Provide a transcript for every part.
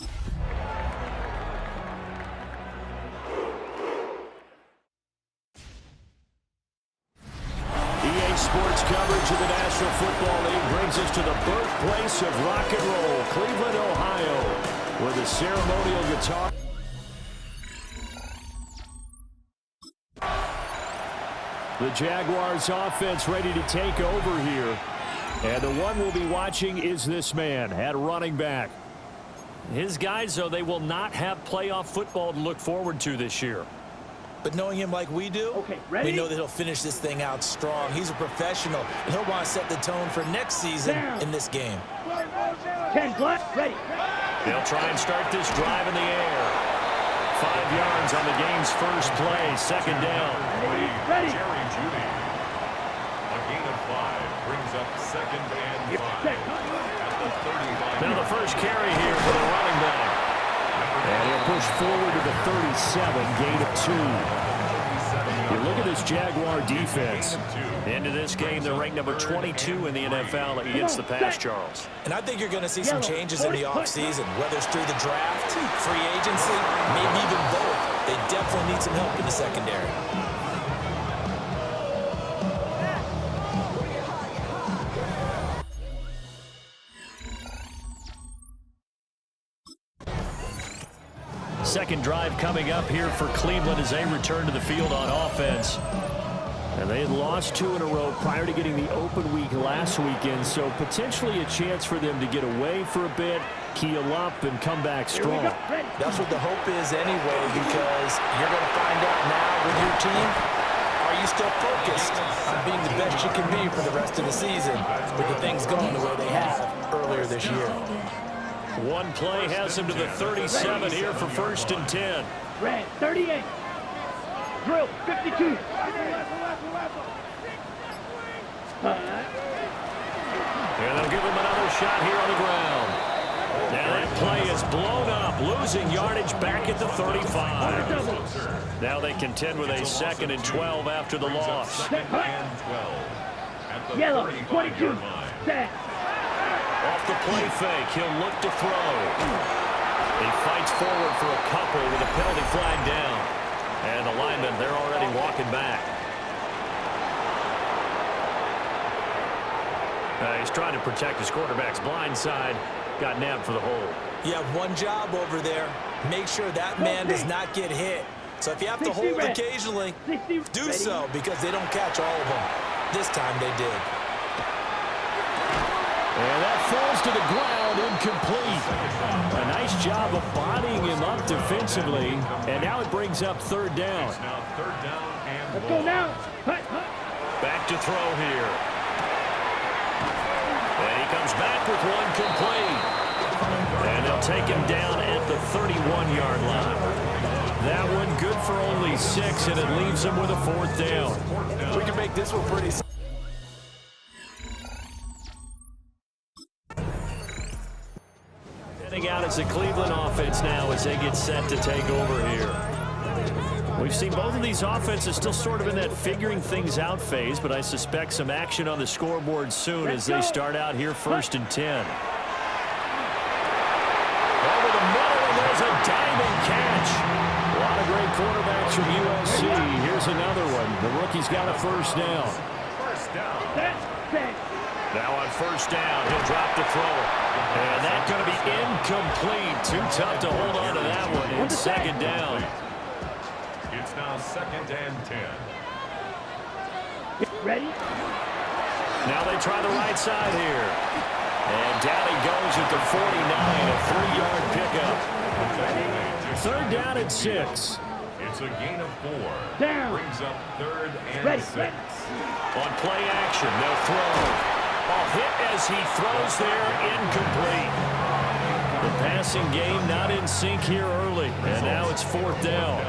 EA Sports coverage of the National Football League brings us to the birthplace of rock and roll, Cleveland, Ohio, where the ceremonial guitar. The Jaguars offense ready to take over here. And the one we'll be watching is this man at running back. His guys, though, they will not have playoff football to look forward to this year. But knowing him like we do, we know that he'll finish this thing out strong. He's a professional, and he'll want to set the tone for next season in this game. 10 black, ready. They'll try and start this drive in the air. 5 yards on the game's first play, second down. Ready. Jerry Jeudy. A gain of 5 brings up second and 5 at the 35. Now the first carry here for the running back. And he'll push forward to the 37, gain of 2. You look at this Jaguar defense. Into this game, they're ranked number 22 in the NFL against the pass, Charles. And I think you're going to see some changes in the offseason, whether it's through the draft, free agency, maybe even both. They definitely need some help in the secondary. Second drive coming up here for Cleveland as they return to the field on offense. And they had lost 2 in a row prior to getting the open week last weekend, so potentially a chance for them to get away for a bit, keel up, and come back strong. That's what the hope is anyway, because you're going to find out now with your team, are you still focused on being the best you can be for the rest of the season with the things going the way they have earlier this year? One play has him to the 37 here for first and 10. Red, 38. Drill, 52. And they'll give him another shot here on the ground. Now that play is blown up, losing yardage back at the 35. Now they contend with a second and 12 after the loss. Second and 12 at the Yellow, 35 22. yard line. Set. Off the play fake, he'll look to throw. He fights forward for a couple with a penalty flag down. And the linemen, they're already walking back. He's trying to protect his quarterback's blind side. Got nabbed for the hold. You have one job over there. Make sure that man does not get hit. So if you have to hold occasionally, do so, because they don't catch all of them. This time they did. And that falls to the ground, incomplete. A nice job of bodying him up defensively, and now it brings up third down. Now third down and Let's go now. Hut, hut. Back to throw here. And he comes back with one complete. And they'll take him down at the 31-yard line. That one good for only 6, and it leaves him with a fourth down. We can make this one pretty simple. Heading out as the Cleveland offense now as they get set to take over here. We've seen both of these offenses still sort of in that figuring things out phase, but I suspect some action on the scoreboard soon as they start out here first and 10. Over the middle, and there's a diving catch. A lot of great quarterbacks from USC. Here's another one. The rookie's got a first down. first down. Set. Now on first down, he'll drop to throw it. And that's going to be incomplete. Too tough to hold on to that one. It's second down. It's now second and 10. Ready? Now they try the right side here. And down he goes at the 49, a 3-yard pickup. Third down and 6. It's a gain of 4. Down. Brings up third and Ready. 6. On play action, they'll throw. A hit as he throws there, incomplete. The passing game not in sync here early. And now it's fourth down.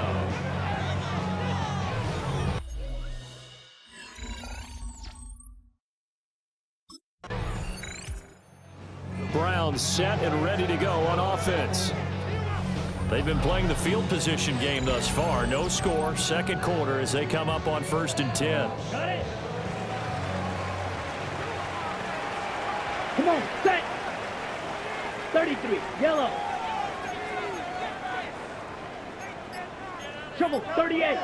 Browns set and ready to go on offense. They've been playing the field position game thus far. No score, second quarter as they come up on first and 10. Got it. Come on, set. 33, yellow. Triple 38.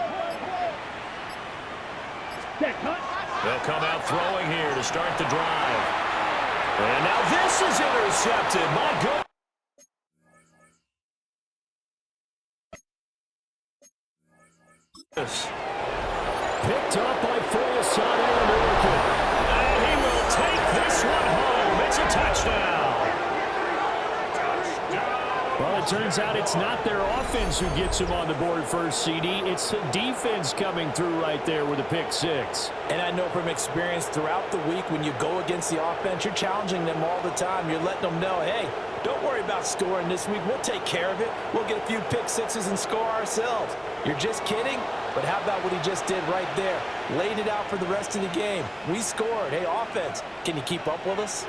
Set, cut. They'll come out throwing here to start the drive. And now this is intercepted. My goodness. Picked up by Foyesade American. And he will take this one home. It's a touchdown. Well, it turns out it's not their offense who gets him on the board first, CD. It's the defense coming through right there with a pick six. And I know from experience throughout the week, when you go against the offense, you're challenging them all the time. You're letting them know, hey, don't worry about scoring this week. We'll take care of it. We'll get a few pick sixes and score ourselves. You're just kidding? But how about what he just did right there? Laid it out for the rest of the game. We scored. Hey, offense, can you keep up with us?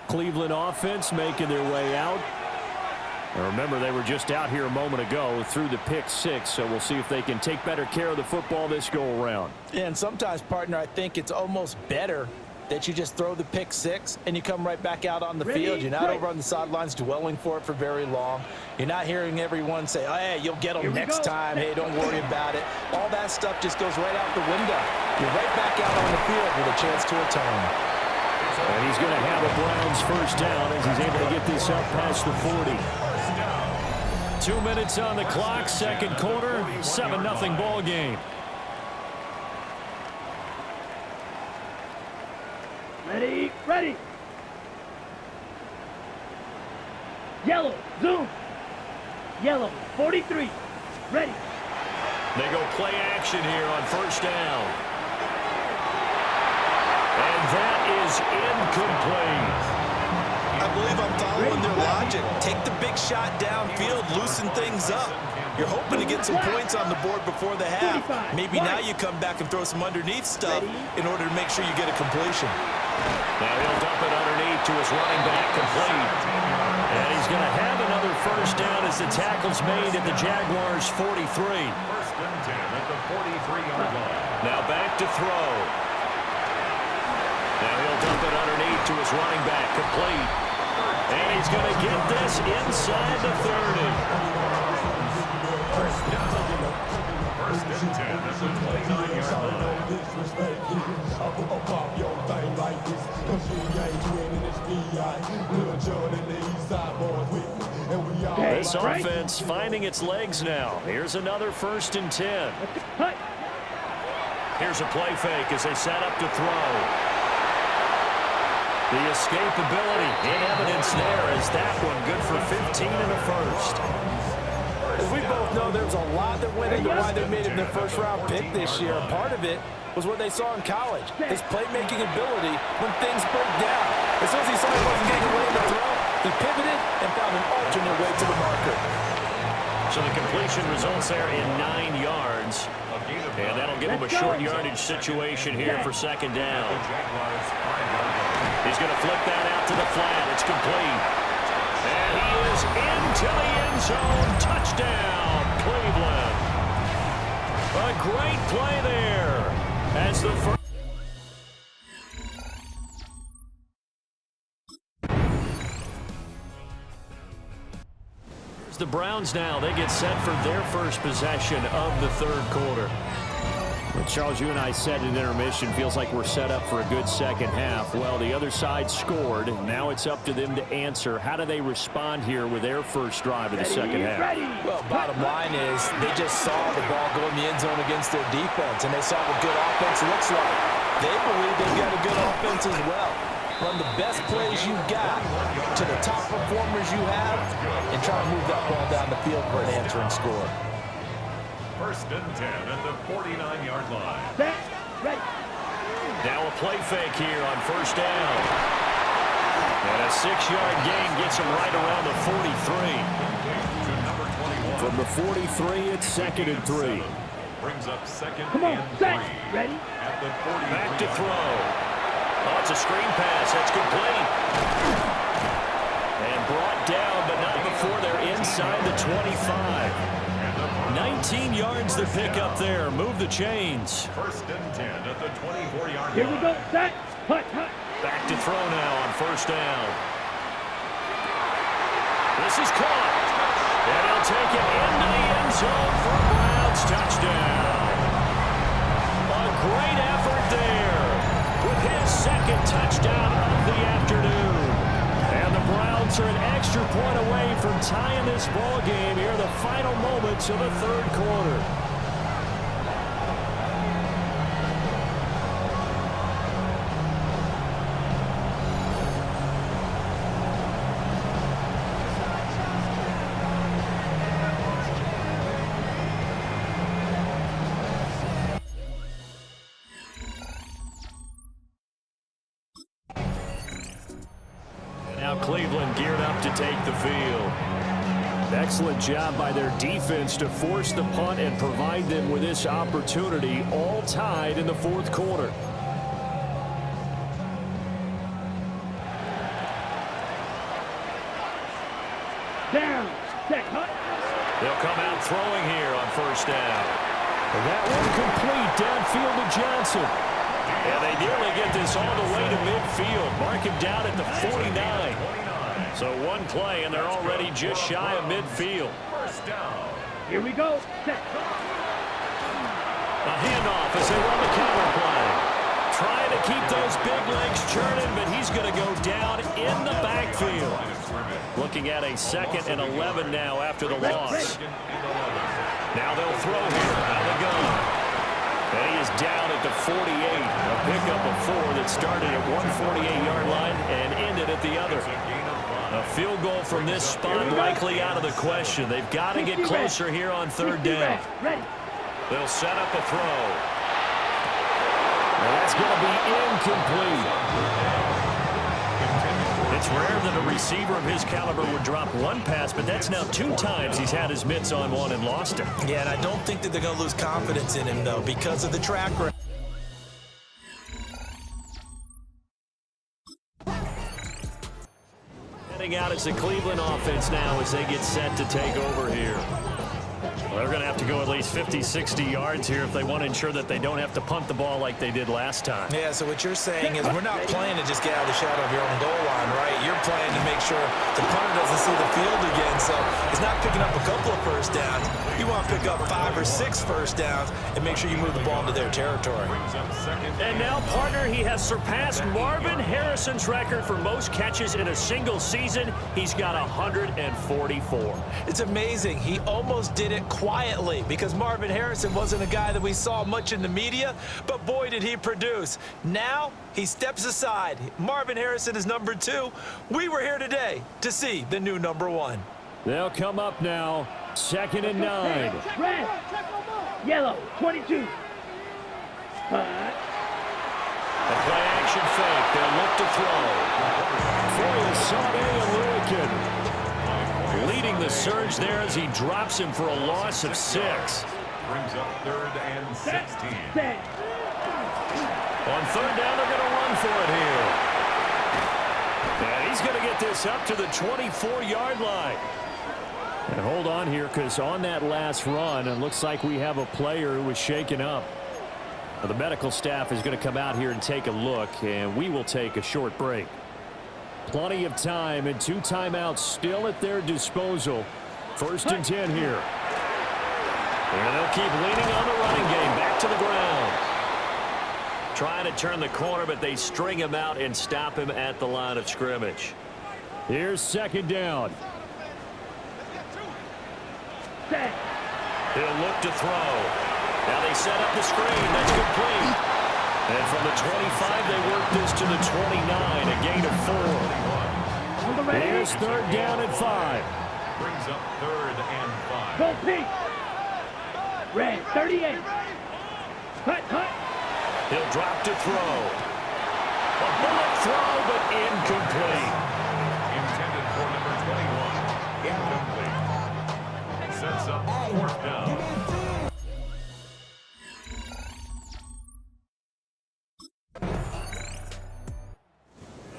Cleveland offense making their way out. Now remember, they were just out here a moment ago through the pick six, so we'll see if they can take better care of the football this go-around. And sometimes, partner, I think it's almost better that you just throw the pick six and you come right back out on the field. You're not over on the sidelines dwelling for it for very long. You're not hearing everyone say, oh, hey, you'll get them next time. Hey, don't worry about it. All that stuff just goes right out the window. You're right back out on the field with a chance to atone. And he's going to have a Browns first down as he's able to get this up past the 40. 2 minutes on the clock, second quarter, 7-0 ball game. Ready, ready. Yellow, zoom. Yellow, 43. Ready. They go play action here on first down. And that is incomplete. I believe I'm following their logic. Take the big shot downfield, loosen things up. You're hoping to get some points on the board before the half. Maybe now you come back and throw some underneath stuff in order to make sure you get a completion. Now he'll dump it underneath to his running back, complete. And he's going to have another first down as the tackle's made at the Jaguars' 43. First and 10 at the 43-yard line. Now back to throw. Now he'll dump it underneath to his running back, complete. And he's going to get this inside the 30. First and 10 at the 29-yard line. This offense finding its legs now. Here's another first and 10. Here's a play fake as they set up to throw. The escapability in evidence there as that one good for 15 in the first. As we both know, there's a lot that went into why they made him their first-round pick this year. Part of it was what they saw in college, his playmaking ability when things break down. As soon as he saw he wasn't getting away to throw, he pivoted and found an alternate way to the marker. So the completion results there in 9 yards. And that'll give him a short yardage situation here for second down. He's going to flip that out to the flat. It's complete. And he is into the end zone. Touchdown, Cleveland. A great play there as the first. The Browns now, they get set for their first possession of the third quarter. Well, Charles, you and I said in intermission, feels like we're set up for a good second half. Well, the other side scored. Now it's up to them to answer. How do they respond here with their first drive of the second half? Well, bottom line is they just saw the ball go in the end zone against their defense, and they saw what good offense looks like. They believe they've got a good offense as well. Run the best plays you've got to the top performers you have and try to move that ball down the field for an answering score. First and 10 at the 49-yard line. Set, ready. Now a play fake here on first down. And a 6-yard gain gets him right around the 43. To number 21. From the 43, it's second and 3. Brings up second Come on, and set, 3. ready. At the 43. Back to throw. Oh, it's a screen pass. That's complete. And brought down, but not before they're inside the 25. 19 yards to pick up there. Move the chains. First and 10 at the 24-yard line. Here we go. Set. Hut, hut. Back to throw now on first down. This is caught. And he'll take it into the end zone for a Browns touchdown. A great effort there with his second touchdown of the afternoon. And the Browns are an extra point away from tying this ball game here in the final moments of the third quarter. Now Cleveland geared up to take the field. Excellent job by their defense to force the punt and provide them with this opportunity, all tied in the fourth quarter. Down. Set. Hut. They'll come out throwing here on first down. And that one complete downfield to Johnson. And they nearly get this all the way to midfield. Mark him down at the 49. So one play, and they're already just shy of midfield. First down. Here we go. Set. A handoff as they run the counter play. Trying to keep those big legs churning, but he's going to go down in the backfield. Looking at a 2nd and 11 now after the loss. Now they'll throw here out of the gun. And he is down at the 48. A pickup of 4 that started at one 48-yard line and ended at the other. A field goal from this spot likely out of the question. They've got to get closer here on third down. They'll set up a throw. And that's going to be incomplete. It's rare that a receiver of his caliber would drop one pass, but that's now 2 times he's had his mitts on one and lost it. Yeah, and I don't think that they're going to lose confidence in him, though, because of the track record. Heading out as the Cleveland offense now as they get set to take over here. Well, they're going to have to go at least 50, 60 yards here if they want to ensure that they don't have to punt the ball like they did last time. Yeah, so what you're saying is we're not playing to just get out of the shadow of your own goal line, right? You're playing to make sure the punter doesn't see the field again. So it's not picking up a couple of first downs. You want to pick up 5 or 6 first downs and make sure you move the ball into their territory. And now, partner, he has surpassed Marvin Harrison's record for most catches in a single season. He's got 144. It's amazing. He almost did it quietly because Marvin Harrison wasn't a guy that we saw much in the media, but boy, did he produce. Now he steps aside. Marvin Harrison is number 2. We were here today to see the new number 1. They'll come up now, 2nd and 9. Red. Yellow. 22. Hut. A play action fake. They'll look to throw. For Sade Aluakin. Leading the surge there as he drops him for a loss of 6. Brings up 3rd and 16. Set. On third down, they're going to run for it here. And he's going to get this up to the 24-yard line. And hold on here, because on that last run, it looks like we have a player who was shaken up. Well, the medical staff is going to come out here and take a look, and we will take a short break. Plenty of time and 2 timeouts still at their disposal. 1st and 10 here. And they'll keep leaning on the running game. Back to the ground. Trying to turn the corner, but they string him out and stop him at the line of scrimmage. Here's 2nd down. Set. He'll look to throw. Now they set up the screen. That's complete. And from the 25, they work this to the 29, a gain of 4. On the ready. Here's 3rd down and 5. Brings up 3rd and 5. Go pink. Red. 38. Hut, hut. He'll drop to throw. A bullet throw, but incomplete. Intended for number 21. Incomplete. Sets up 4th down.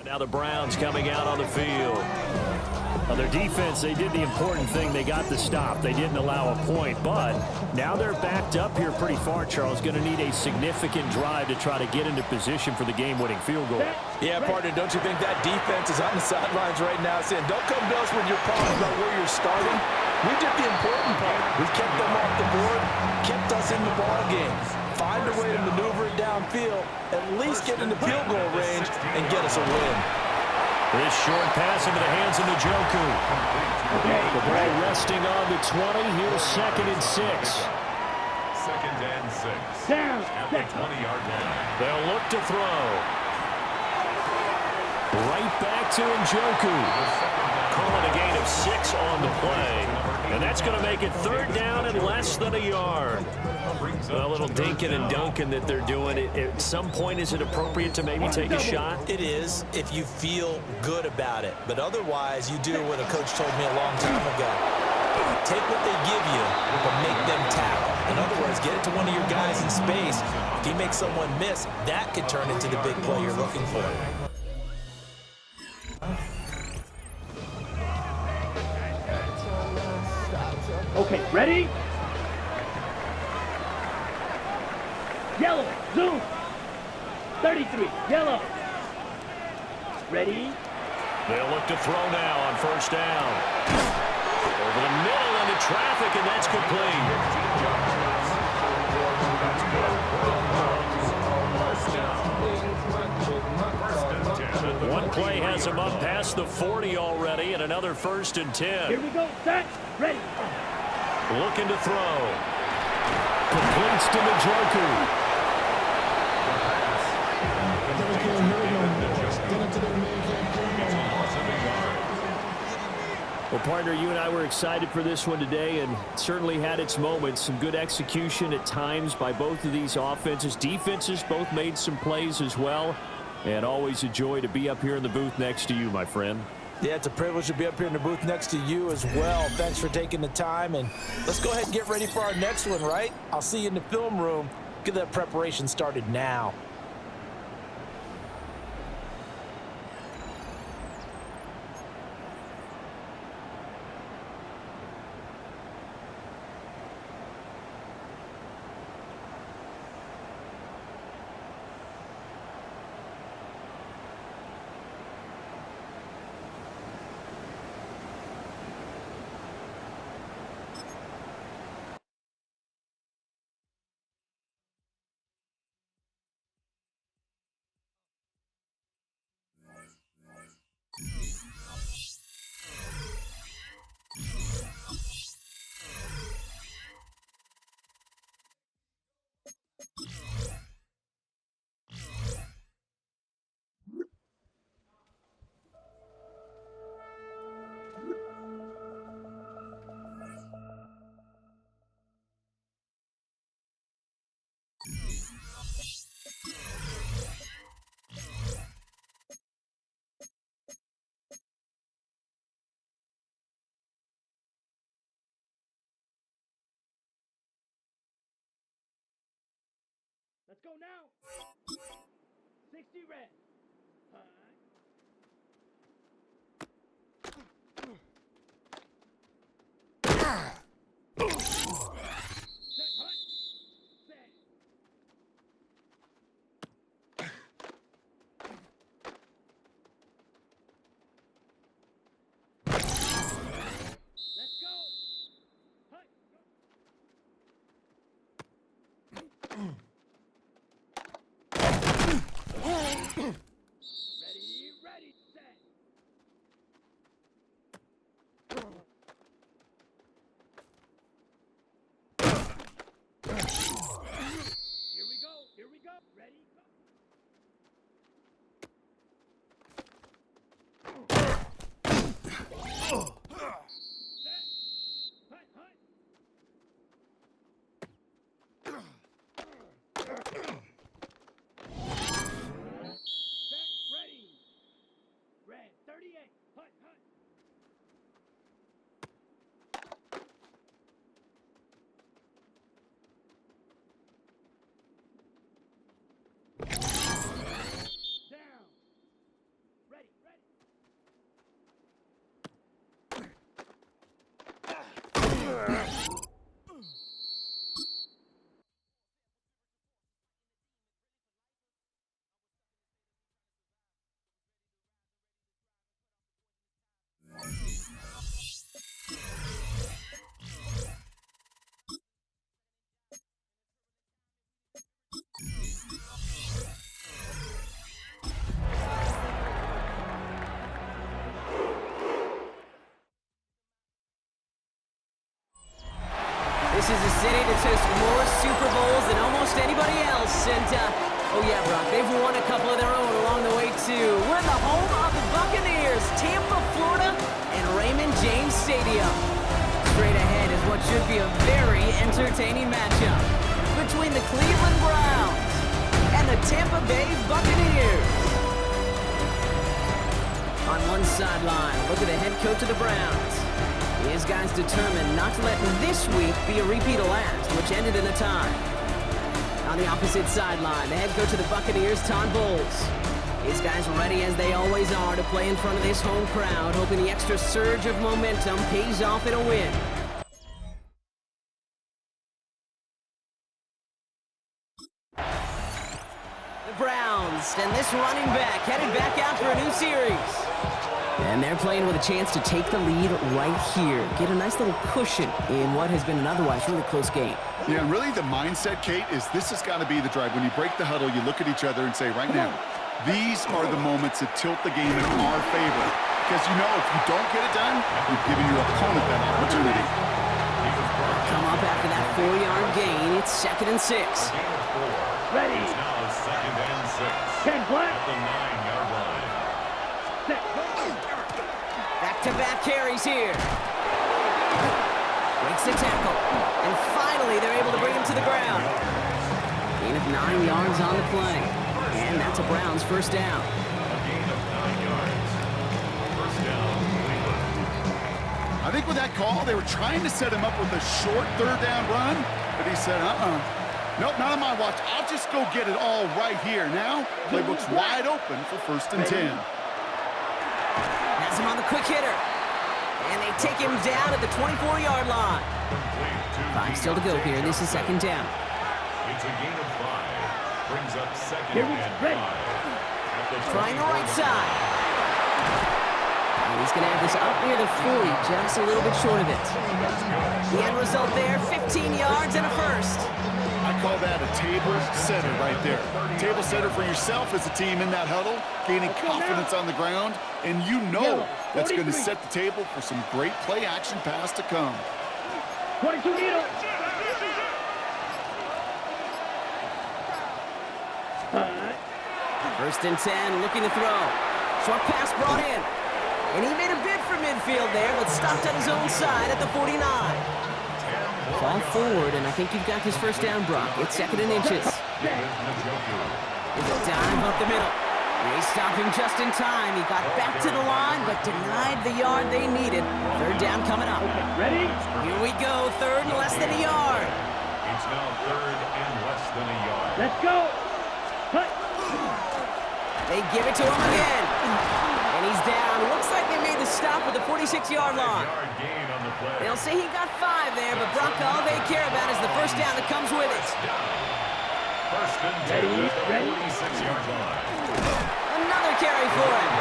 Now the Browns coming out on the field. Their defense, they did the important thing. They got the stop. They didn't allow a point, but now they're backed up here pretty far, Charles. Going to need a significant drive to try to get into position for the game-winning field goal. Yeah, partner, don't you think that defense is on the sidelines right now saying, don't come to us with your problems about where you're starting. We did the important part. We kept them off the board, kept us in the ball game. Find a way to maneuver it downfield, at least get into field goal range, and get us a win. This short pass into the hands of Njoku. The ball resting on the 20. Here's 2nd and 6. 2nd and 6. Down. At the 20-yard line. They'll look to throw. Right back to Njoku. Calling a gain of 6 on the play. And that's going to make it 3rd down and less than a yard. A little dinking and dunking that they're doing. At some point, is it appropriate to maybe take a shot? It is if you feel good about it. But otherwise, you do what a coach told me a long time ago. Take what they give you, but make them tackle. In other words, get it to one of your guys in space. If he makes someone miss, that could turn into the big play you're looking for. Okay, ready? Yellow, zoom. 33, yellow. Ready? They'll look to throw now on 1st down. Over the middle into traffic, and that's complete. One play has him up past the 40 already, and another 1st and 10. Here we go, set, ready. Looking to throw. Completes to Njoku. Well, partner, you and I were excited for this one today, and certainly had its moments. Some good execution at times by both of these offenses. Defenses both made some plays as well. And always a joy to be up here in the booth next to you, my friend. Yeah, it's a privilege to be up here in the booth next to you as well. Thanks for taking the time, and let's go ahead and get ready for our next one, right? I'll see you in the film room. Get that preparation started now. Let's go now. 60 red. Set, hunt. Set. Let's go. Hunt. Ready, set. Here we go, ready, go. Set, hunt, hunt. Oh yeah, Brock, they've won a couple of their own along the way too. We're in the home of the Buccaneers, Tampa, Florida, and Raymond James Stadium. Straight ahead is what should be a very entertaining matchup between the Cleveland Browns and the Tampa Bay Buccaneers. On one sideline, look at the head coach of the Browns. His guys determined not to let this week be a repeat of last, which ended in a tie. On the opposite sideline, the head coach of the Buccaneers, Todd Bowles. His guys ready as they always are to play in front of this home crowd, hoping the extra surge of momentum pays off in a win. The Browns and this running back headed back out for a new series. And they're playing with a chance to take the lead right here. Get a nice little cushion in what has been an otherwise really close game. Yeah, and really the mindset, Kate, is this has got to be the drive. When you break the huddle, you look at each other and say, right now, these are the moments that tilt the game in our favor. Because you know if you don't get it done, you've given your opponent that opportunity. Come up after that 4-yard gain. It's 2nd and 6. Ready. It's now 2nd and 6. 10 flat. At the 9-yard line. Set. Back-to-back carries here. Breaks the tackle. And finally, they're able to bring him to the ground. Gain of 9 yards on the play. And that's a Browns first down. A gain of 9 yards. First down, Cleveland. I think with that call, they were trying to set him up with a short 3rd down run, but he said, nope, not on my watch. I'll just go get it all right here. Now, playbook's wide open for 1st and 10. Has him on the quick hitter. And they take him down at the 24-yard line. Complete to 5 still to go here. This is 2nd down. It's a gain of 5. Brings up 2nd Here and we 5. ready. At the Trying the right 24-yard side. And he's going to have this up near the 40, just a little bit short of it. The end result there, 15 yards and a first. I call that a table setter right there. Table setter for yourself as a team in that huddle, gaining confidence on the ground, and you know that's going to set the table for some great play action pass to come. 22 needle. First and 10, looking to throw. Short pass brought in. And he made a bid for midfield there, but stopped on his own side at the 49. Fall forward, and I think you've got this first down, Brock. It's 2nd and inches. There's a dive up the middle. They stopped him just in time. He got back to the line, but denied the yard they needed. 3rd down coming up. Ready? Here we go, 3rd and less than a yard. It's now 3rd and less than a yard. Let's go. Cut. They give it to him again. And he's down. Looks like they made the stop at the 46-yard line. Yard gain on the play. They'll say he got 5 there, but Brock, all they care about is the first down that comes with it. First and 10 at the 46-yard line. Another carry for him.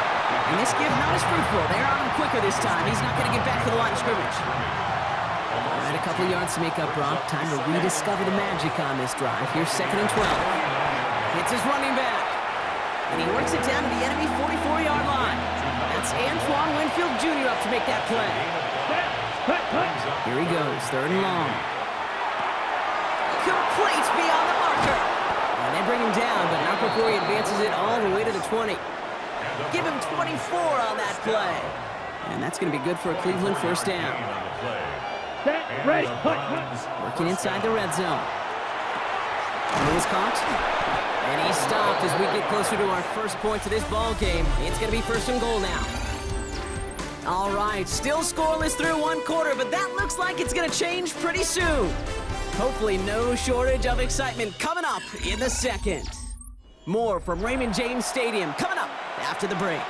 And this give not as fruitful. They're on him quicker this time. He's not going to get back to the line of scrimmage. All right, a couple yards to make up, Brock. Time to rediscover the magic on this drive. Here's 2nd and 12. It's his running back. And he works it down to the enemy 44-yard line. That's Antoine Winfield Jr. up to make that play. Here he goes, 3rd and long. Complete beyond the marker. And they bring him down, but not before he advances it all the way to the 20. Give him 24 on that play. And that's going to be good for a Cleveland first down. Set. Ready. Cut. Working inside the red zone. He was caught. And he stopped as we get closer to our first point to this ball game. It's going to be 1st and goal now. All right, still scoreless through 1 quarter, but that looks like it's going to change pretty soon. Hopefully no shortage of excitement coming up in the 2nd. More from Raymond James Stadium coming up after the break.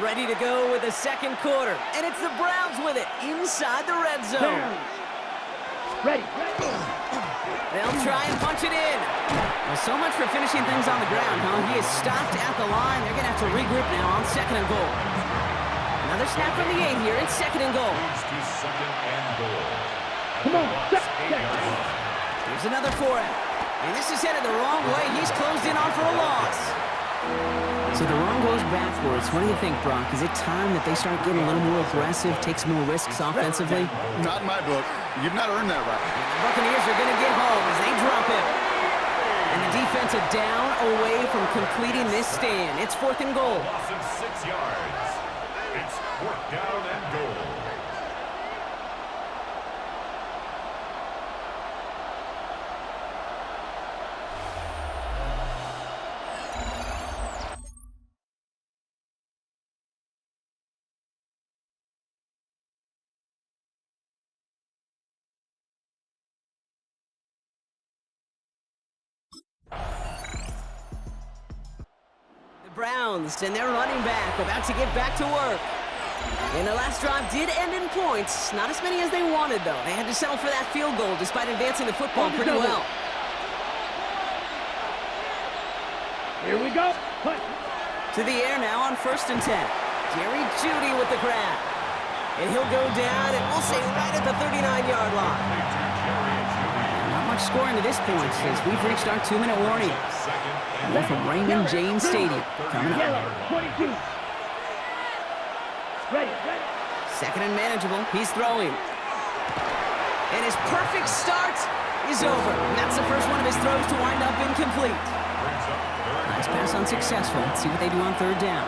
Ready to go with the 2nd quarter, and it's the Browns with it inside the red zone. Ready. They'll try and punch it in. Well, so much for finishing things on the ground, huh? He is stopped at the line. They're going to have to regroup now on 2nd and goal. Another snap from the 8 here. It's 2nd and goal. Moves to 2nd and goal. Come on. Set. Here's another for him. And this is headed the wrong way. He's closed in on for a loss. So the run goes backwards. What do you think, Brock? Is it time that they start getting a little more aggressive, take some more risks offensively? Not in my book. You've not earned that right. The Buccaneers are going to get home as they drop him. And the defense It's a down away from completing this stand. It's 4th and goal. Loss of 6 yards. It's 4th down and goal. Browns and their running back about to get back to work. And the last drive did end in points. Not as many as they wanted, though. They had to settle for that field goal despite advancing the football pretty well. Here we go. Punt. To the air now on 1st and 10. Jerry Jeudy with the grab. And he'll go down, and we'll say right at the 39-yard line. Not much scoring to this point since we've reached our 2-minute warning. One from Raymond James Stadium coming up. Yellow, 22. Ready. 2nd and manageable. He's throwing. And his perfect start is over. And that's the first one of his throws to wind up incomplete. Nice pass unsuccessful. Let's see what they do on 3rd down.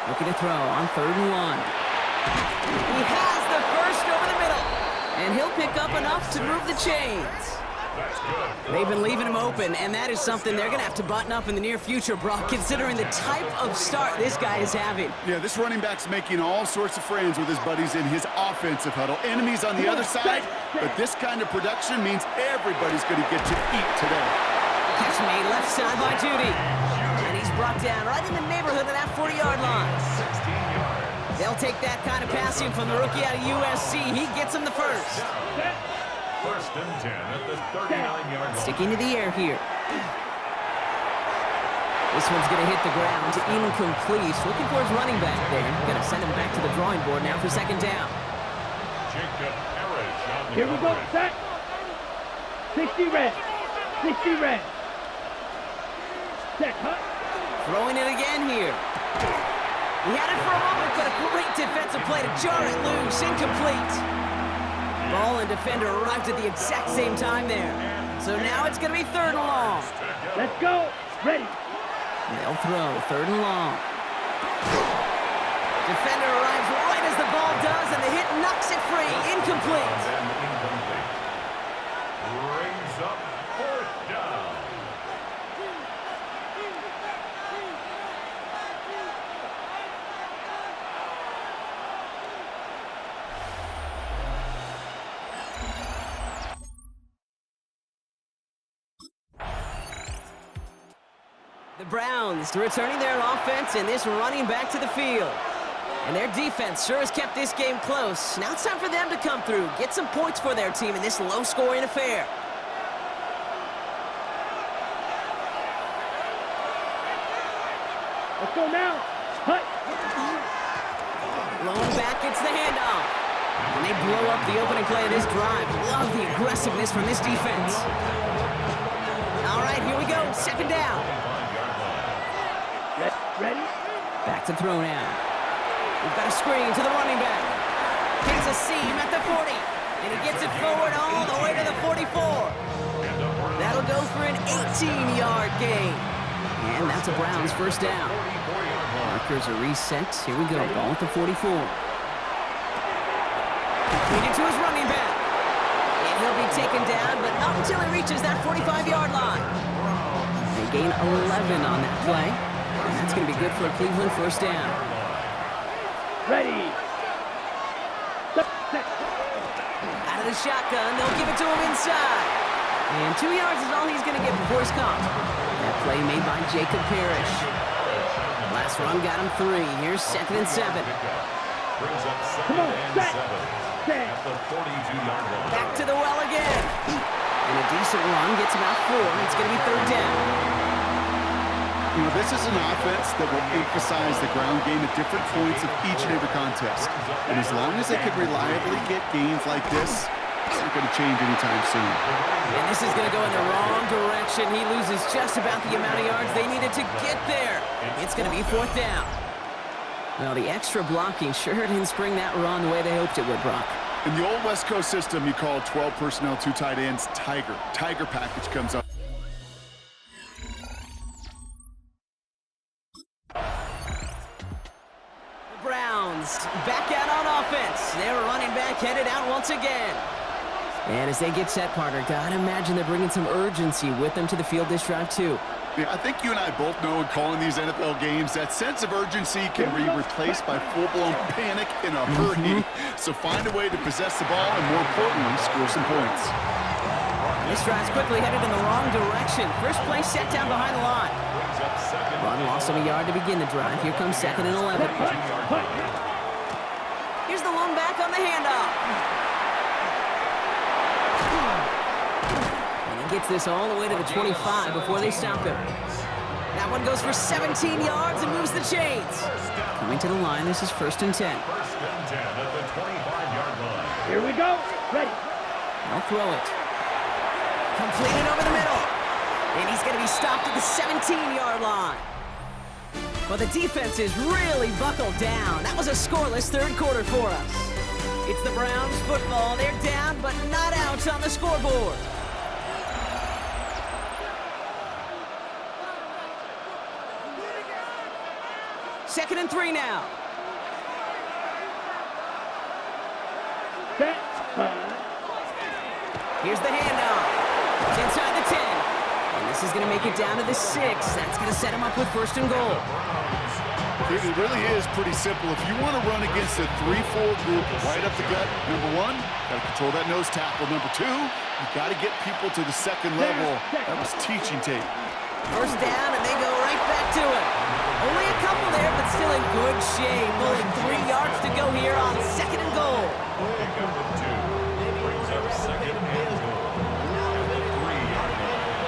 Looking to throw on 3rd and 1. He has the first over the middle. And he'll pick up enough to move the chains. They've been leaving him open, and that is something they're going to have to button up in the near future, Brock, considering the type of start this guy is having. Yeah, this running back's making all sorts of friends with his buddies in his offensive huddle. Enemies on the other side, but this kind of production means everybody's going to get to eat today. Catch made left side by Jeudy. And he's brought down right in the neighborhood of that 40-yard line. They'll take that kind of passing from the rookie out of USC. He gets him the first. 1st and 10 at the 39-yard line. Sticking to the air here. This one's going to hit the ground. Incomplete. Looking for his running back there. Going to send him back to the drawing board now for 2nd down. Jacob Parrish on the Here we go. coverage. Set. 60 red. 60 red. Set. Cut. Throwing it again here. He had it for a moment, but a great defensive play to jar it loose. Incomplete. Ball and defender arrived at the exact same time there. So now it's going to be 3rd and long. Let's go. Ready. They'll throw 3rd and long. Defender arrives right as the ball does, and the hit knocks it free. Incomplete. Brings up 4th down. The Browns returning their offense and this running back to the field. And their defense sure has kept this game close. Now it's time for them to come through, get some points for their team in this low-scoring affair. Let's go now. Cut. Lone back gets the handoff. And they blow up the opening play of this drive. Love the aggressiveness from this defense. All right, here we go. 2nd down. Ready. Back to throw now. We've got a screen to the running back. Gets a seam at the 40. And he gets it forward all the way to the 44. That'll go for an 18-yard gain. And that's a Browns 1st down. Markers are reset. Here we go. Ball at the 44. Leading to his running back. And he'll be taken down, but not until he reaches that 45-yard line. They gain 11 on that play. And that's going to be good for a Cleveland 1st down. Ready. Set. Out of the shotgun, they'll give it to him inside. And 2 yards is all he's going to get before he's caught. That play made by Jacob Parrish. Last run got him 3. Here's 2nd and 7. Brings up 2nd Come on, and set. 7 at the 42-yard line. Back to the well again. And a decent run gets him out 4. It's going to be 3rd down. You know, this is an offense that will emphasize the ground game at different points of each and every contest. And as long as they can reliably get gains like this, it's not going to change anytime soon. And this is going to go in the wrong direction. He loses just about the amount of yards they needed to get there. It's going to be 4th down. Well, the extra blocking sure didn't spring that run the way they hoped it would, Brock. In the old West Coast system, you call 12 personnel, 2 tight ends, Tiger. Tiger package comes up. Browns back out on offense. They're running back headed out once again. And as they get set, partner, gotta imagine they're bringing some urgency with them to the field this drive, too. Yeah, I think you and I both know in calling these NFL games that sense of urgency can be replaced by full-blown panic in a hurry. So find a way to possess the ball and, more importantly, score some points. This drive's quickly headed in the wrong direction. First play set down behind the line. Run loss of a yard to begin the drive. Here comes 2nd and 11. Here's the lone back on the handoff. Gets this all the way to the 25 before they stop him. That one goes for 17 yards and moves the chains. Coming to the line, this is 1st and 10. 1st and 10 at the 25-yard line. Here we go. Ready. I'll throw it. Completed over the middle. And he's going to be stopped at the 17-yard line. Well, the defense is really buckled down. That was a scoreless third quarter for us. It's the Browns football. They're down, but not out on the scoreboard. 2nd and 3 now. Set. Here's the handoff. It's inside the 10. And this is going to make it down to the 6. That's going to set him up with 1st and goal. It really is pretty simple. If you want to run against a 3-4 group right up the gut, number 1, got to control that nose tackle. Number 2, you got to get people to the 2nd level. That was teaching tape. 1st down, and they go right back to it. Only a couple there, but still in good shape. Only 3 yards to go here on 2nd and goal. Pick up the 2. Brings up 2nd and goal at the 3-yard line.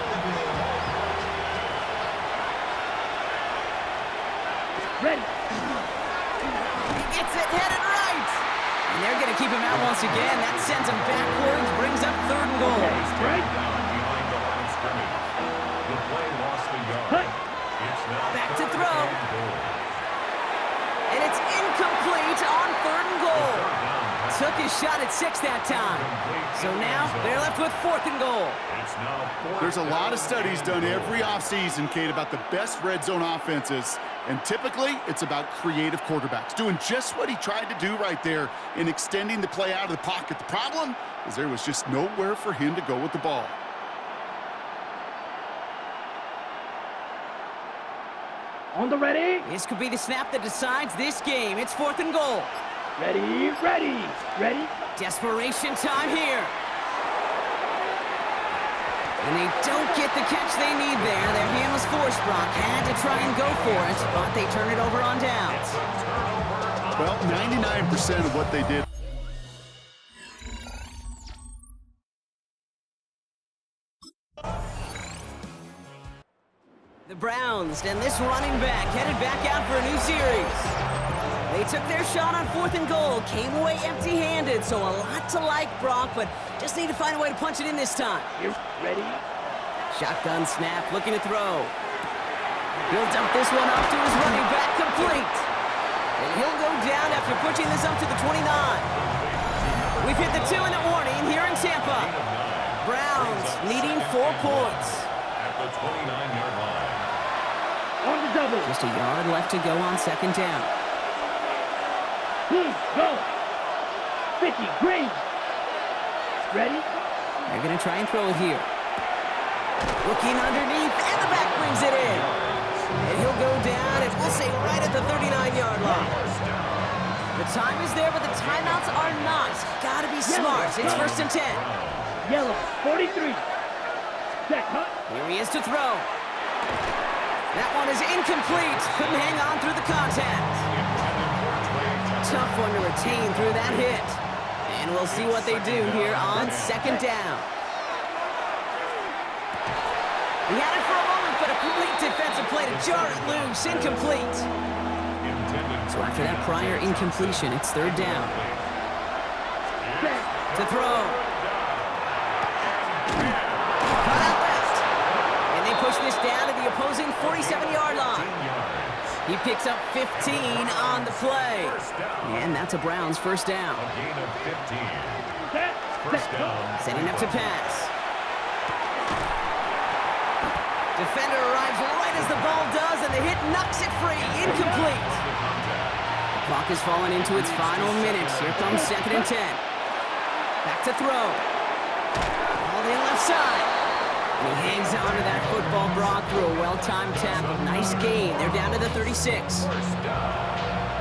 Ready. He gets it headed right. And they're going to keep him out once again. That sends him backwards, brings up 3rd and goal. Right. Down behind the line of scrimmage. The play lost a yard. It's now Back to 3rd throw. and goal. And it's incomplete on 3rd and goal. Took his shot at 6 that time. So now they're left with 4th and goal. It's now 4th. There's a lot of studies done every offseason, Kate, about the best red zone offenses. And typically, it's about creative quarterbacks, doing just what he tried to do right there in extending the play out of the pocket. The problem is there was just nowhere for him to go with the ball. On the ready. This could be the snap that decides this game. It's 4th and goal. Ready. Ready. Ready. Desperation time here. And they don't get the catch they need there. Their hand was forced. Brock had to try and go for it, but they turn it over on downs. Well, 99% of what they did. The Browns and this running back headed back out for a new series. They took their shot on 4th and goal, came away empty-handed, so a lot to like, Brock, but just need to find a way to punch it in this time. Here. Ready. Shotgun snap, looking to throw. He'll dump this one off to his running back, complete. And he'll go down after pushing this up to the 29. We've hit the 2-minute warning here in Tampa. Browns needing 4 points. At the 29-yard line. On the double. Just a yard left to go on 2nd down. Go. 50. Green. Ready. They're going to try and throw it here. Looking underneath, and the back brings it in. And he'll go down, and we'll say right at the 39-yard line. The time is there, but the timeouts are not. Got to be smart. It's 1st and 10. Yellow. 43. Set. Cut. Here he is to throw. That one is incomplete. Couldn't hang on through the contact. Tough one to retain through that hit. And we'll see what they do here on 2nd down. He had it for a moment, but a complete defensive play to jar it loose. Incomplete. So after that prior incompletion, it's 3rd down. To throw. Cut out left. And they push this down to the opposing 47-yard line. He picks up 15 on the play. And that's a Browns 1st down. A gain of 15. Set. First down. Setting up to pass. Defender arrives right as the ball does, and the hit knocks it free. Incomplete. Clock is falling into its final minutes. Here comes 2nd and 10. Back to throw. All the left side. And he hangs on to that football, Brock, through a well-timed tackle. Nice gain. They're down to the 36.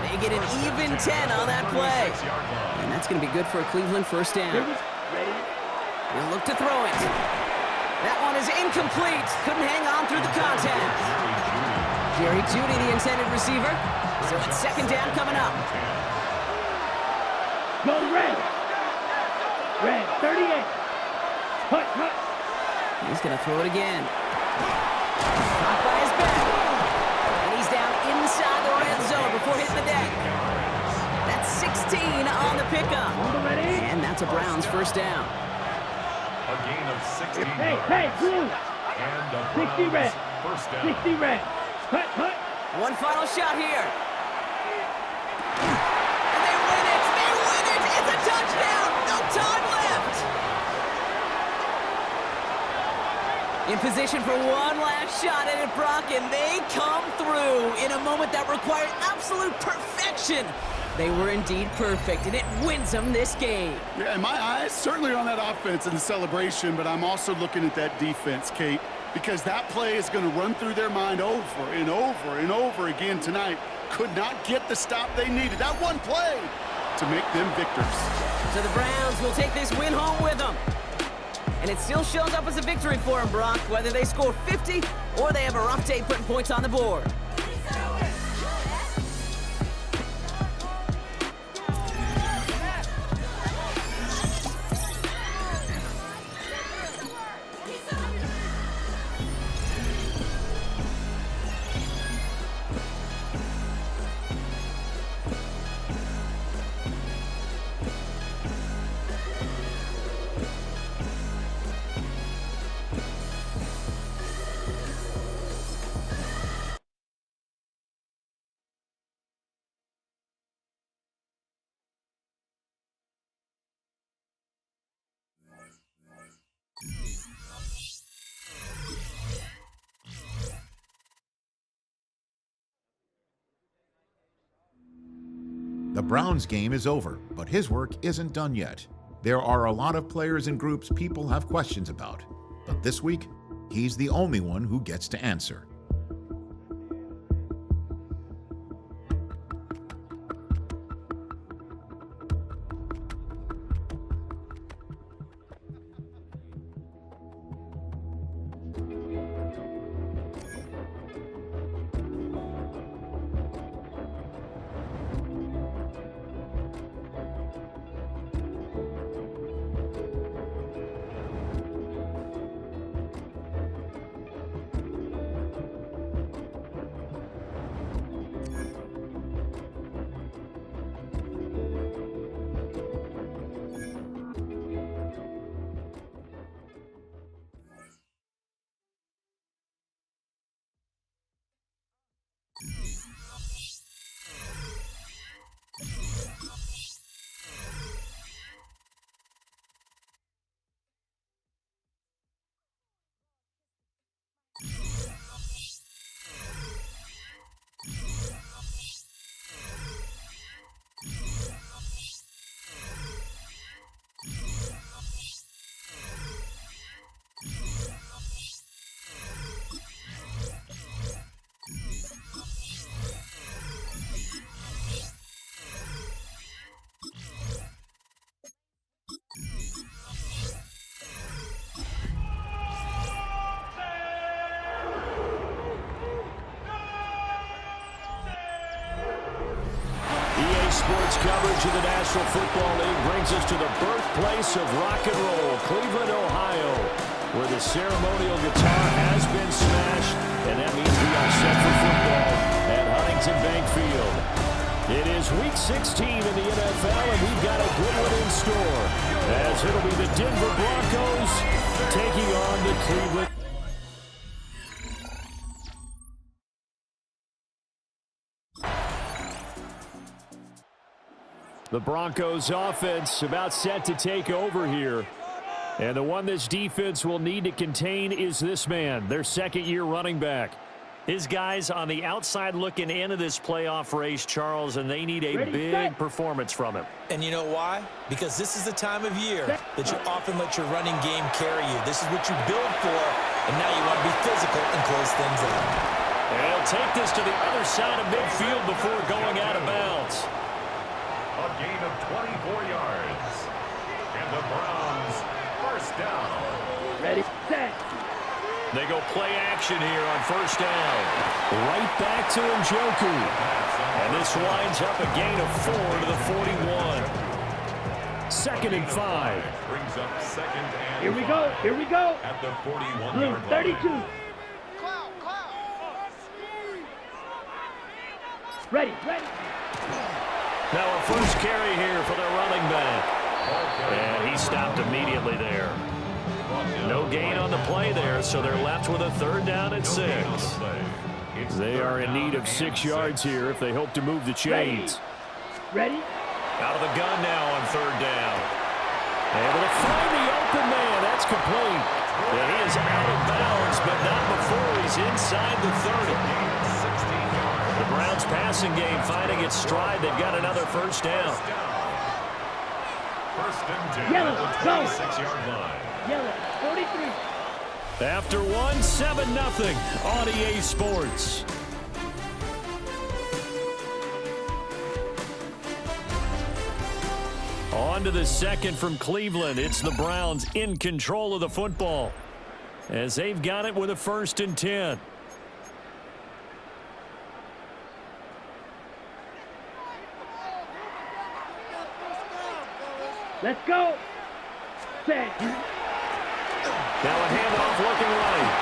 They get an even 10 on that play. And that's going to be good for a Cleveland first down. He'll look to throw it. That one is incomplete. Couldn't hang on through the contact. Jerry Jeudy, the intended receiver. So it's 2nd down coming up. Go red. Red, 38. Cut. He's going to throw it again. Caught by his back. And he's down inside the red zone before hitting the deck. That's 16 on the pickup. And that's a Browns first down. A gain of 16 Hey, blue. And a 60 red. Browns first down. 60 red. Cut. One final shot here. And they win it! They win it! It's a touchdown! No time left! In position for one last shot at it, Brock, and they come through in a moment that required absolute perfection. They were indeed perfect, and it wins them this game. Yeah, and my eyes certainly are on that offense and the celebration, but I'm also looking at that defense, Kate, because that play is going to run through their mind over and over and over again tonight. Could not get the stop they needed. That one play to make them victors. So the Browns will take this win home with them. And it still shows up as a victory for them, Brock, whether they score 50 or they have a rough day putting points on the board. The Browns game is over, but his work isn't done yet. There are a lot of players and groups people have questions about, but this week, he's the only one who gets to answer. Sports coverage of the National Football League brings us to the birthplace of rock and roll, Cleveland, Ohio, where the ceremonial guitar has been smashed, and that means we are set for football at Huntington Bank Field. It is Week 16 in the NFL, and we've got a good one in store, as it'll be the Denver Broncos taking on the Cleveland. The Broncos offense about set to take over here. And the one this defense will need to contain is this man, their second-year running back. His guys on the outside looking into this playoff race, Charles, and they need a big performance from him. And you know why? Because this is the time of year that you often let your running game carry you. This is what you build for, and now you want to be physical and close things out. And he'll take this to the other side of midfield before going out of bounds. A gain of 24 yards. And the Browns first down. Ready, set. They go play action here on first down. Right back to Njoku. And this winds up a gain of 4 to the 41. 2nd and 5. Brings up second and Here we go. Here we go. at the 41-yard Blue, line. 32. Ready, ready. Now a first carry here for their running back. And he stopped immediately there. No gain on the play there, so they're left with a 3rd down and 6. They are in need of 6 yards here if they hope to move the chains. Ready? Out of the gun now on 3rd down. Able to find the open man. That's complete. And he is out of bounds, but not before he's inside the 30. The Browns passing game finding its stride. They've got another first down. First and 10 Yellow, at the go. 26-yard line. Yellow, 43. After one, 7-0 on EA Sports. On to the second from Cleveland. It's the Browns in control of the football as they've got it with a 1st and 10. Let's go. Set. Now a handoff looking right.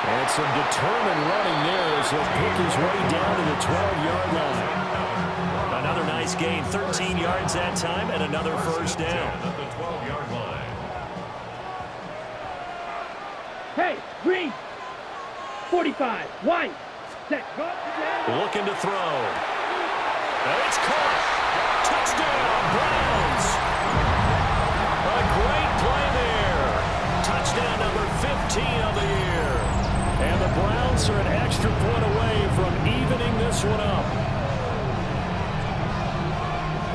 And some determined running there as he'll pick his way down to the 12-yard line. Another nice gain, 13 yards that time, and another first down. At the 12-yard line. Hey, green. 45. White. Set. Go. Looking to throw. And it's caught. Touchdown, Browns. A great play there. Touchdown number 15 of the year. And the Browns are an extra point away from evening this one up.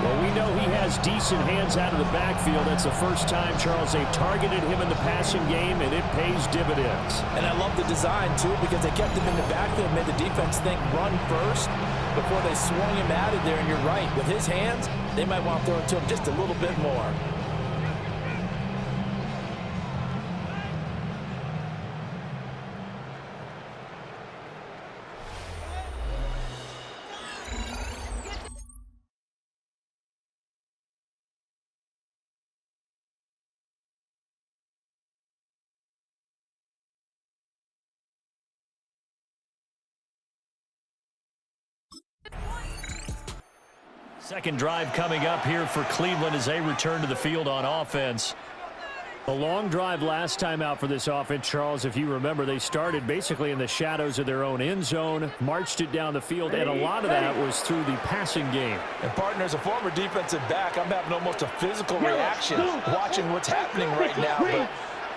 Well, we know he has decent hands out of the backfield. That's the first time, Charles, they've targeted him in the passing game, and it pays dividends. And I love the design, too, because they kept him in the backfield, made the defense think run first before they swung him out of there. And you're right, with his hands, they might want to throw it to him just a little bit more. Second drive coming up here for Cleveland as they return to the field on offense. A long drive last time out for this offense, Charles. If you remember, they started basically in the shadows of their own end zone, marched it down the field, and a lot of that was through the passing game. And, partner, as a former defensive back, I'm having almost a physical reaction watching what's happening right now. But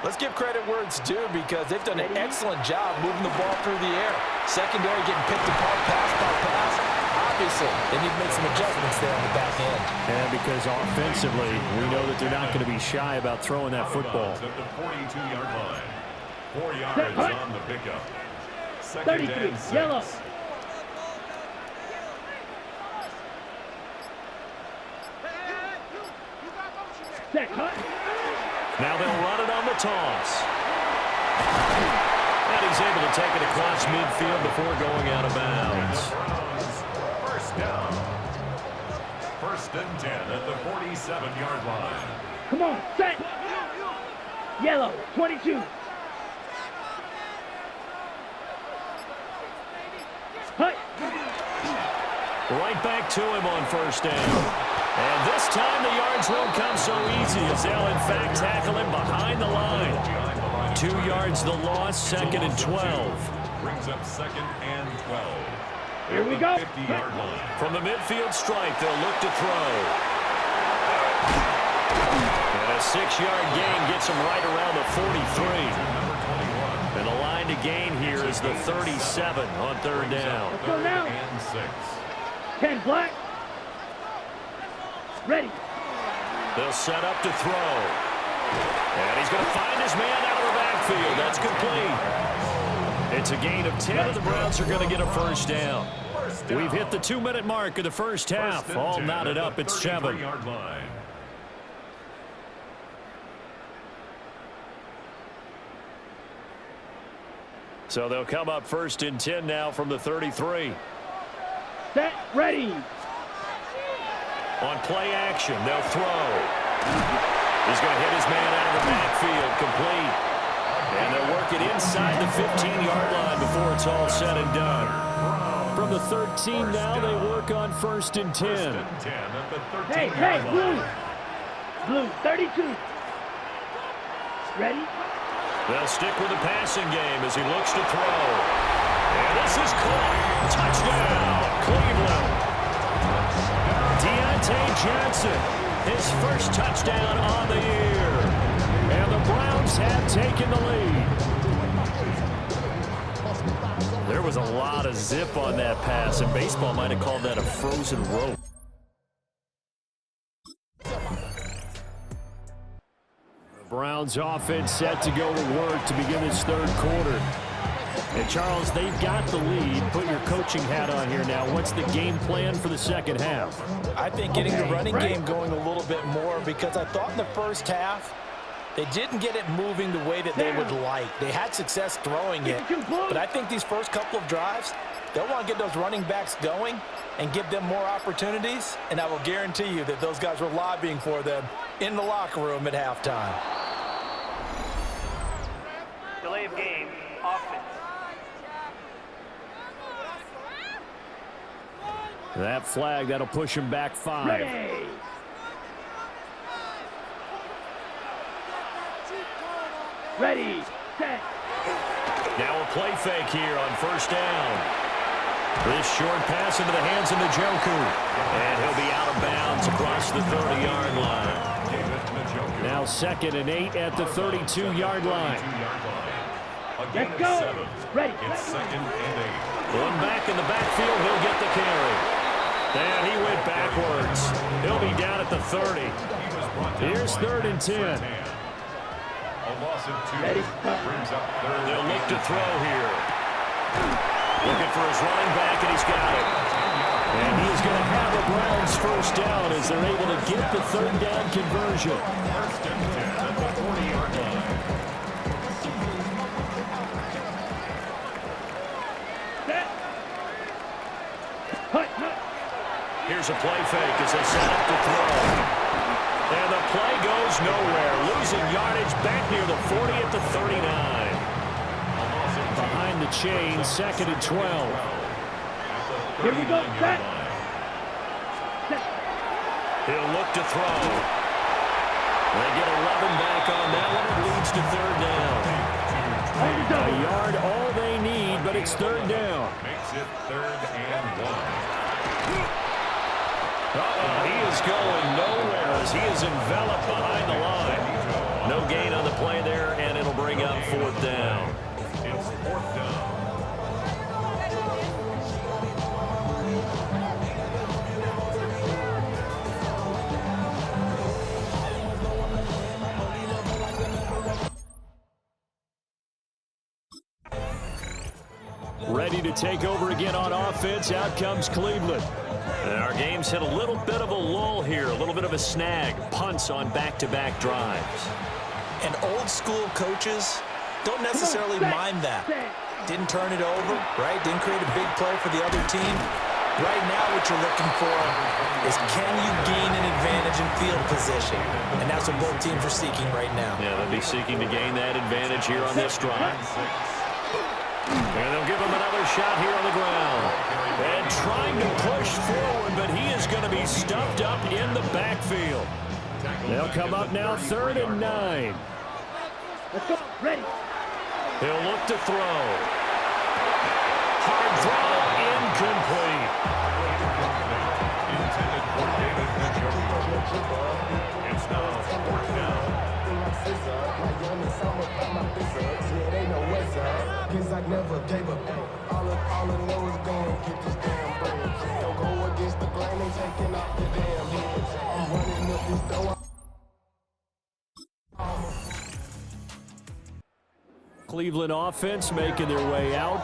let's give credit where it's due because they've done an excellent job moving the ball through the air. Secondary getting picked apart pass by pass. Obviously, they need to make some adjustments there on the back end. And because offensively, we know that they're not going to be shy about throwing that football. At the 42-yard line. 4 yards on the pickup. Second 33. and 6. Yellow. Set. Cut. Now they'll run it on the toss. And he's able to take it across midfield before going out of bounds. First down. First and 10 at the 47-yard line. Come on. Set. Yellow. 22. Hut. Right back to him on first down. And this time the yards won't come so easy as they'll in fact tackle him behind the line. 2 yards the loss, 2nd and 12. Brings up 2nd and 12. Here we go. 50-yard line. From the midfield stripe, they'll look to throw. And a 6-yard gain gets him right around the 43. Number 21. And the line line to gain here is the 37 on third down. Let's go now. And 6. 10 black. Ready. They'll set up to throw. And he's going to find his man out of the backfield. That's complete. It's a gain of 10, and the Browns are going to get a first down. We've hit the 2-minute mark of the first half. All knotted up at 7. So they'll come up 1st and 10 now from the 33. Set. Ready. On play action, they'll throw. He's going to hit his man out of the backfield, complete. And they'll work it inside the 15-yard line before it's all said and done. From the 13 now, they work on 1st and 10. Hey, blue. Blue, 32. Ready? They'll stick with the passing game as he looks to throw. And this is caught. Touchdown, Cleveland. Deontay Johnson, his first touchdown on the year. And the Browns have taken the lead. There was a lot of zip on that pass, and baseball might have called that a frozen rope. The Browns offense set to go to work to begin this third quarter. And Charles, they've got the lead. Put your coaching hat on here now. What's the game plan for the second half? I think getting the running game going a little bit more, because I thought in the first half they didn't get it moving the way that they would like. They had success throwing it, but I think these first couple of drives, they'll want to get those running backs going and give them more opportunities, and I will guarantee you that those guys were lobbying for them in the locker room at halftime. Delay of game. Offense. That flag, that'll push him back 5. Ready. Ready. Set. Now a play fake here on 1st down. This short pass into the hands of Njoku. And he'll be out of bounds across the 30-yard line. Now 2nd and 8 at the 32-yard line. Let's go. Ready. It's 2nd and 8. One back in the backfield, he'll get the carry. And he went backwards. He'll be down at the 30. Here's 3rd and 10. A loss of 2 brings up 3rd. They'll look to throw here. Looking for his running back, and he's got it. And he is going to have the Browns first down as they're able to get the 3rd down conversion. 1st and 10 at the 40-yard line. Set. Hut. Here's a play fake as they set up to throw. And the play goes nowhere. Losing yardage back near the 40 at the 39. Behind the chain, 2nd and 12. Here we go. Set. He'll look to throw. They get 11 back on that one. It leads to 3rd down. A yard, all they need, but it's 3rd down. Makes it 3rd and 1. He is going nowhere as he is enveloped behind the line. No gain on the play there, and it'll bring up 4th down. It's 4th down. Ready to take over again on offense. Out comes Cleveland. And our game's hit a little bit of a lull here, a little bit of a snag. Punts on back-to-back drives. And old school coaches don't necessarily mind that. Didn't turn it over, right? Didn't create a big play for the other team. Right now what you're looking for is, can you gain an advantage in field position? And that's what both teams are seeking right now. Yeah, they'll be seeking to gain that advantage here on this drive. And they'll give him another shot here on the ground. And trying to push forward, but he is going to be stuffed up in the backfield. They'll come up now 3rd and 9. Let's go. Ready. He'll look to throw. Hard throw, incomplete. Intended for David Njoku. It's now 4th down. Guess I never gave up. All I know is going get this damn bread. Don't go against the grain, they taking off the damn heads. I'm running up this door. Cleveland offense making their way out.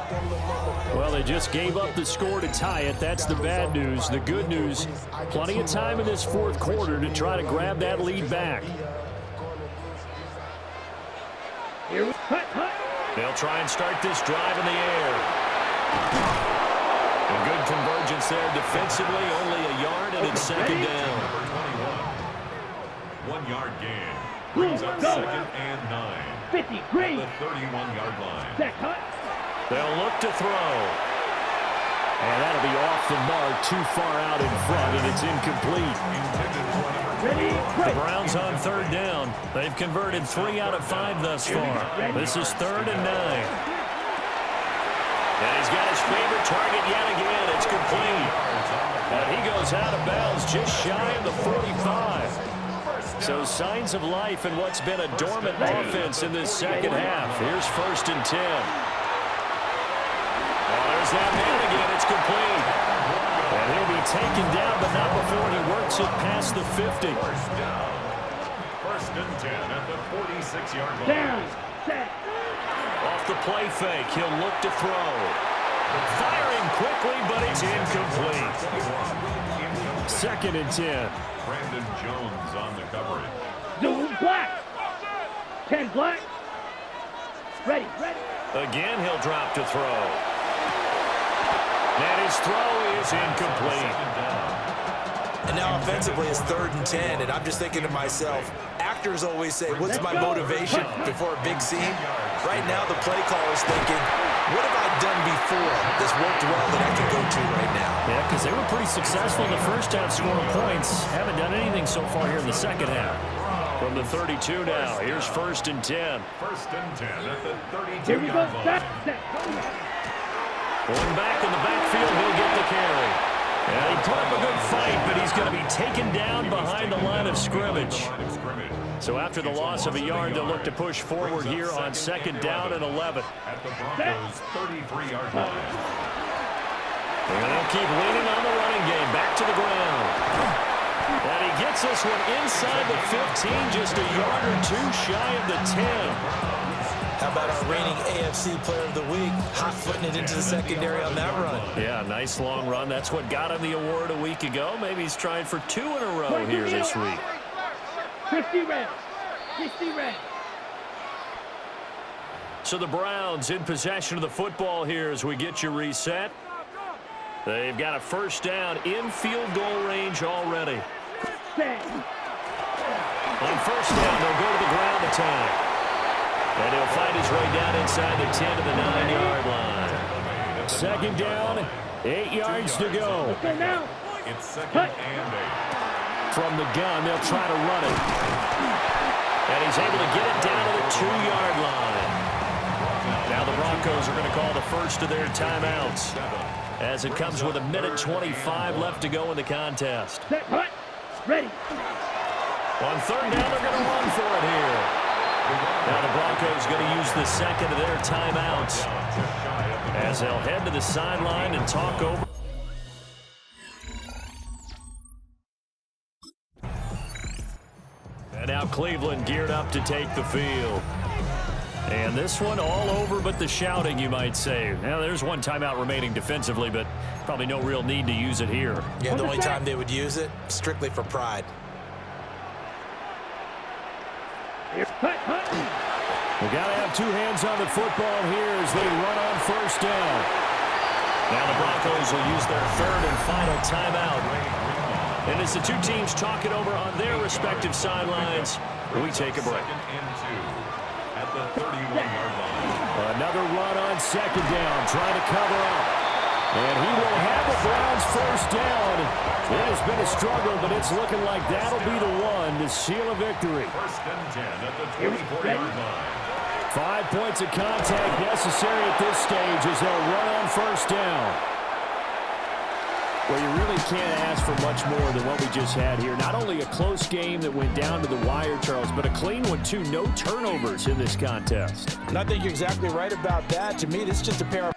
Well, they just gave up the score to tie it. That's the bad news. The good news, plenty of time in this fourth quarter to try to grab that lead back. They'll try and start this drive in the air. A good convergence there defensively, only a yard, and it's second down. 1 yard gain. Brings up second and 9. 50, green. The 31-yard line. They'll look to throw. And that'll be off the mark, too far out in front, and it's incomplete. The Browns on third down. They've converted 3 out of 5 thus far. This is 3rd and 9. And he's got his favorite target yet again. It's complete. And he goes out of bounds just shy of the 45. So signs of life in what's been a dormant offense in this second half. Here's 1st and 10. Oh, there's that man again. It's complete. And he'll be taken down, but not before he works it past the 50. First and 10 at the 46-yard line. Down, set. Off the play fake, he'll look to throw. Firing quickly, but it's incomplete. 2nd and 10. Brandon Jones on the coverage. Zoom black. 10 black. Ready. Again, he'll drop to throw. And his throw is incomplete. And now offensively it's 3rd and 10, and I'm just thinking to myself, actors always say, what's my motivation before a big scene? Right now the play caller is thinking, what have I done before that's worked well that I can go to right now? Yeah, because they were pretty successful in the first half scoring points. Haven't done anything so far here in the second half. From the 32 now, here's 1st and 10. 1st and 10 at the Here we go. 32-yard line. Going back in the backfield, he'll get the carry. And he put up a good fight, but he's going to be taken down behind the line of scrimmage. So after the loss of a yard, they'll look to push forward here on 2nd down and 11. At the Broncos' 33-yard line. And they'll keep leaning on the running game. Back to the ground. And he gets this one inside the 15, just a yard or 2 shy of the 10. How about our reigning AFC Player of the Week, hot-footing it into the secondary on that run? Yeah, nice long run. That's what got him the award a week ago. Maybe he's trying for 2 in a row here this week. 50 red. 60 red. So the Browns in possession of the football here as we get you reset. They've got a 1st down in field goal range already. Set. On 1st down, they'll go to the ground attack. And he'll find his way down inside the 10 to the 9-yard line. 2nd down, 8 yards to go. It's 2nd and 8. From the gun, they'll try to run it. And he's able to get it down to the 2-yard line. Now the Broncos are going to call the first of their timeouts as it comes with 1:25 left to go in the contest. Set, hut. Ready. On 3rd down, they're going to run for it here. Now the Broncos going to use the 2nd of their timeouts as they'll head to the sideline and talk over. And now Cleveland geared up to take the field. And this one all over but the shouting, you might say. Now there's 1 timeout remaining defensively, but probably no real need to use it here. Yeah, the only time they would use it, strictly for pride. We've got to have 2 hands on the football here as they run on 1st down. Now the Broncos will use their 3rd and final timeout. And as the 2 teams talk it over on their respective sidelines, we take a break. 2nd and 2 at the 31-yard line. Another run on 2nd down, trying to cover up. And he will have the Browns 1st down. It has been a struggle, but it's looking like that'll be the one to seal a victory. 1st and 10 at the 24-yard line. 5 points of contact necessary at this stage as they'll run on 1st down. Well, you really can't ask for much more than what we just had here. Not only a close game that went down to the wire, Charles, but a clean one, too. No turnovers in this contest. And I think you're exactly right about that. To me, this is just a pair of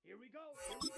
Here we go.